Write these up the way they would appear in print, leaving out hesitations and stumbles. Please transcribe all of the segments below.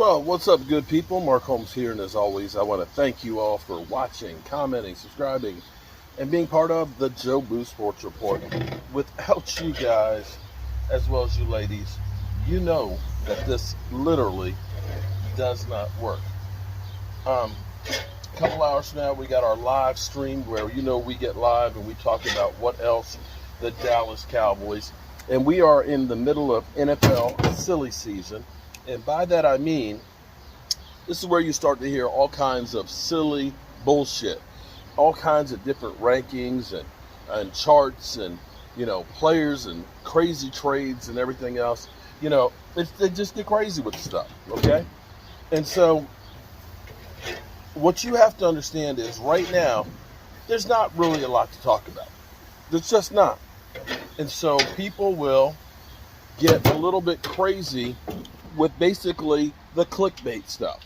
Well, what's up, good people? Mark Holmes here, and as always, I want to thank you all for watching, commenting, subscribing, and being part of the Joe Boo Sports Report. Without you guys, as well as you ladies, you know that this literally does not work. A couple hours from now, we got our live stream where we get live and we talk about what else the Dallas Cowboys. And we are in the middle of NFL silly season. And by that I mean, this is where you start to hear all kinds of silly bullshit, all kinds of different rankings and charts and, players and crazy trades and everything else. They just get crazy with stuff, okay? And so what you have to understand is right now, there's not really a lot to talk about. There's just not. And so people will get a little bit crazy with basically the clickbait stuff.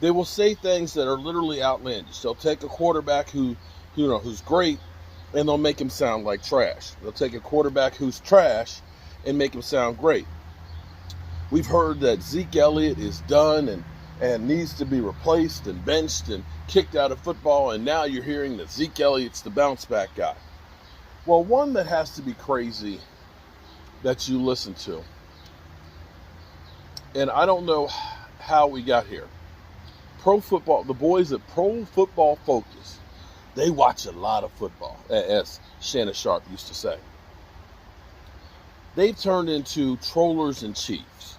They will say things that are literally outlandish. They'll take a quarterback who's great, and they'll make him sound like trash. They'll take a quarterback who's trash and make him sound great. We've heard that Zeke Elliott is done and needs to be replaced and benched and kicked out of football, and now you're hearing that Zeke Elliott's the bounce back guy. Well, one that has to be crazy that you listen to, and I don't know how we got here. The boys at Pro Football Focus, they watch a lot of football, as Shannon Sharp used to say. They've turned into trollers and chiefs.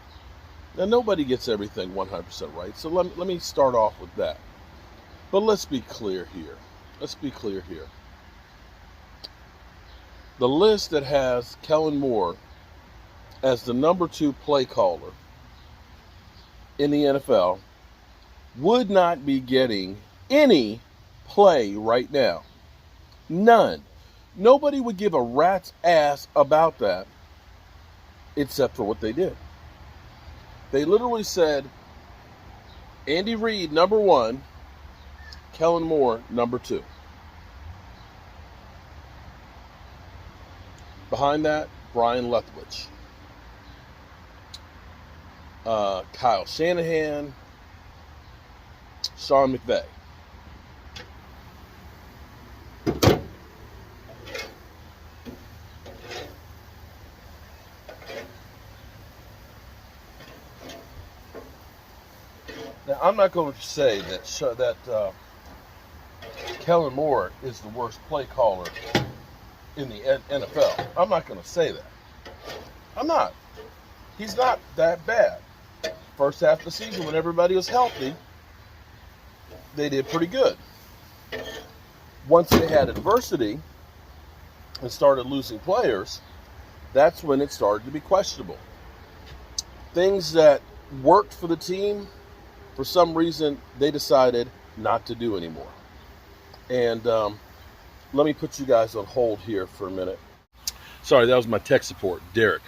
Now, nobody gets everything 100% right, so let me start off with that. But let's be clear here. The list that has Kellen Moore as the number 2 play caller in the NFL would not be getting any play right now. None. Nobody would give a rat's ass about that except for what they did. They literally said Andy Reid, number 1, Kellen Moore, number 2. Behind that, Brian Leftwich. Kyle Shanahan, Sean McVay. Now, I'm not going to say that Kellen Moore is the worst play caller in the NFL. I'm not going to say that. I'm not. He's not that bad. First half of the season, when everybody was healthy, they did pretty good. Once they had adversity and started losing players, that's when it started to be questionable. Things that worked for the team, for some reason, they decided not to do anymore. And let me put you guys on hold here for a minute. Sorry, that was my tech support, Derek.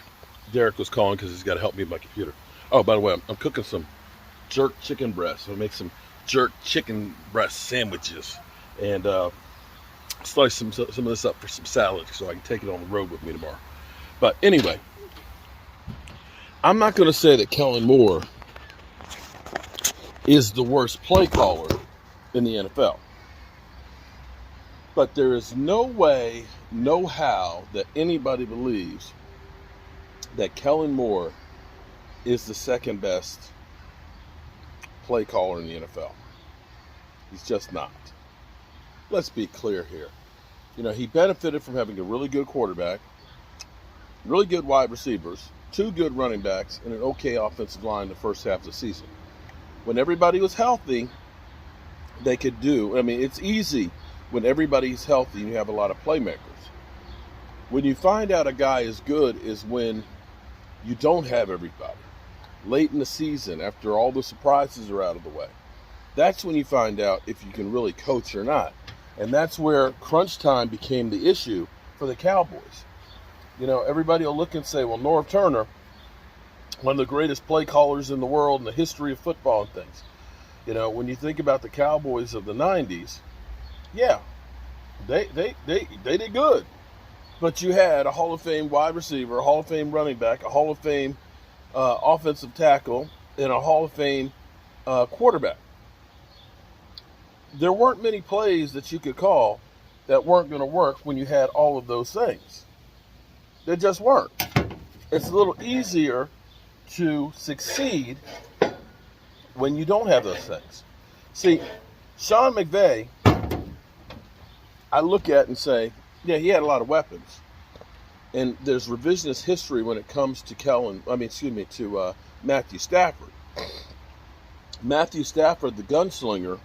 Derek was calling because he's got to help me with my computer. Oh, by the way, I'm cooking some jerk chicken breast. I'll make some jerk chicken breast sandwiches and slice some of this up for some salad so I can take it on the road with me tomorrow. But anyway, I'm not going to say that Kellen Moore is the worst play caller in the NFL. But there is no way, no how that anybody believes that Kellen Moore is the second best play caller in the NFL. He's just not. Let's be clear here. He benefited from having a really good quarterback, really good wide receivers, 2 good running backs, and an okay offensive line the first half of the season. When everybody was healthy, they could do. It's easy when everybody's healthy and you have a lot of playmakers. When you find out a guy is good is when you don't have everybody. Late in the season, after all the surprises are out of the way. That's when you find out if you can really coach or not. And that's where crunch time became the issue for the Cowboys. Everybody will look and say, well, Norv Turner, one of the greatest play callers in the world in the history of football and things. When you think about the Cowboys of the 90s, yeah, they did good. But you had a Hall of Fame wide receiver, a Hall of Fame running back, a Hall of Fame offensive tackle, and a Hall of Fame quarterback. There weren't many plays that you could call that weren't going to work when you had all of those things. They just weren't. It's a little easier to succeed when you don't have those things. See, Sean McVay, I look at and say, yeah, he had a lot of weapons. And there's revisionist history when it comes to Matthew Stafford. Matthew Stafford, the gunslinger,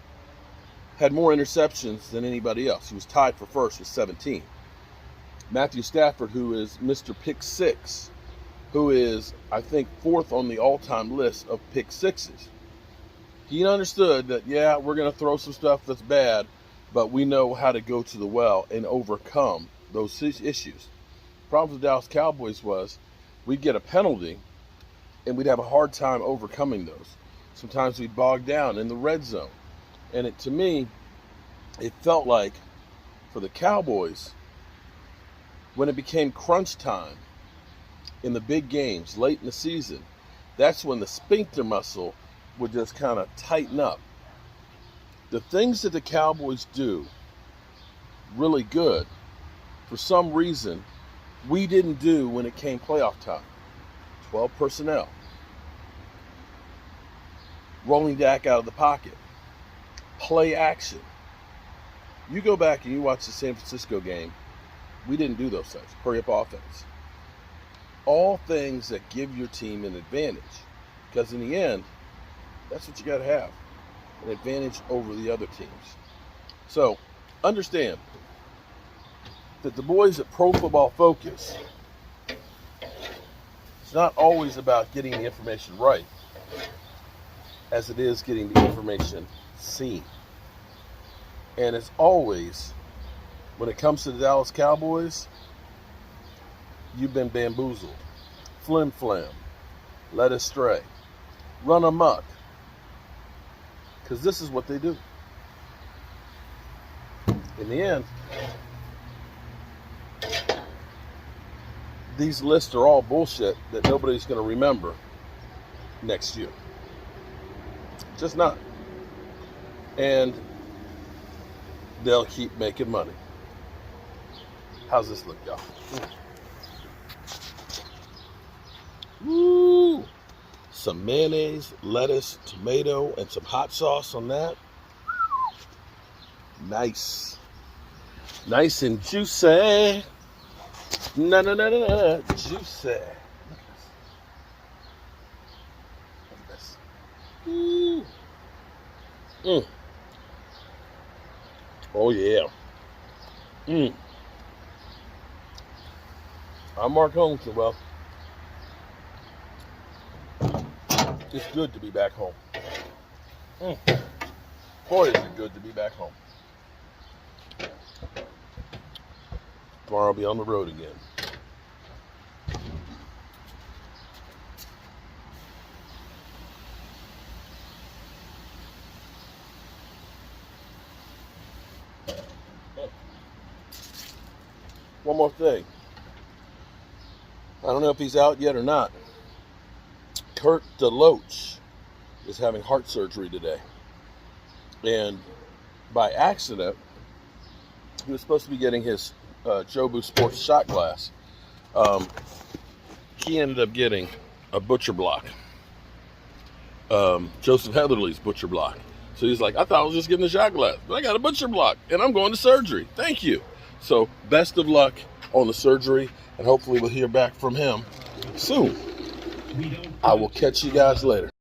had more interceptions than anybody else. He was tied for first with 17. Matthew Stafford, who is Mr. Pick Six, who is, I think, fourth on the all-time list of pick sixes. He understood that, yeah, we're going to throw some stuff that's bad, but we know how to go to the well and overcome those issues. The problem with the Dallas Cowboys was we'd get a penalty and we'd have a hard time overcoming those. Sometimes we'd bog down in the red zone. And to me, it felt like for the Cowboys, when it became crunch time in the big games late in the season, that's when the sphincter muscle would just kind of tighten up. The things that the Cowboys do really good, for some reason, we didn't do when it came playoff time. 12 personnel. Rolling Dak out of the pocket. Play action. You go back and you watch the San Francisco game, we didn't do those things. Hurry up offense. All things that give your team an advantage. Because in the end, that's what you got to have. An advantage over the other teams. So, understand that the boys at Pro Football Focus, it's not always about getting the information right as it is getting the information seen. And as always, when it comes to the Dallas Cowboys, you've been bamboozled, flim-flam, led astray, run amok, because this is what they do. In the end, these lists are all bullshit that nobody's going to remember next year. Just not. And they'll keep making money. How's this look, y'all? Woo! Some mayonnaise, lettuce, tomato, and some hot sauce on that. Nice. Nice and juicy. Juicy. Look at this. Ooh. Oh, yeah. I'm Mark Holmes, well, it's good to be back home. Boy, is it good to be back home. Tomorrow I'll be on the road again. One more thing. I don't know if he's out yet or not. Kurt DeLoach is having heart surgery today. And by accident, he was supposed to be getting his Jobu Sports shot glass. He ended up getting a butcher block. Joseph Heatherly's butcher block. So he's like, I thought I was just getting a shot glass, but I got a butcher block, and I'm going to surgery. Thank you. So best of luck on the surgery, and hopefully we'll hear back from him soon. I will catch you guys later.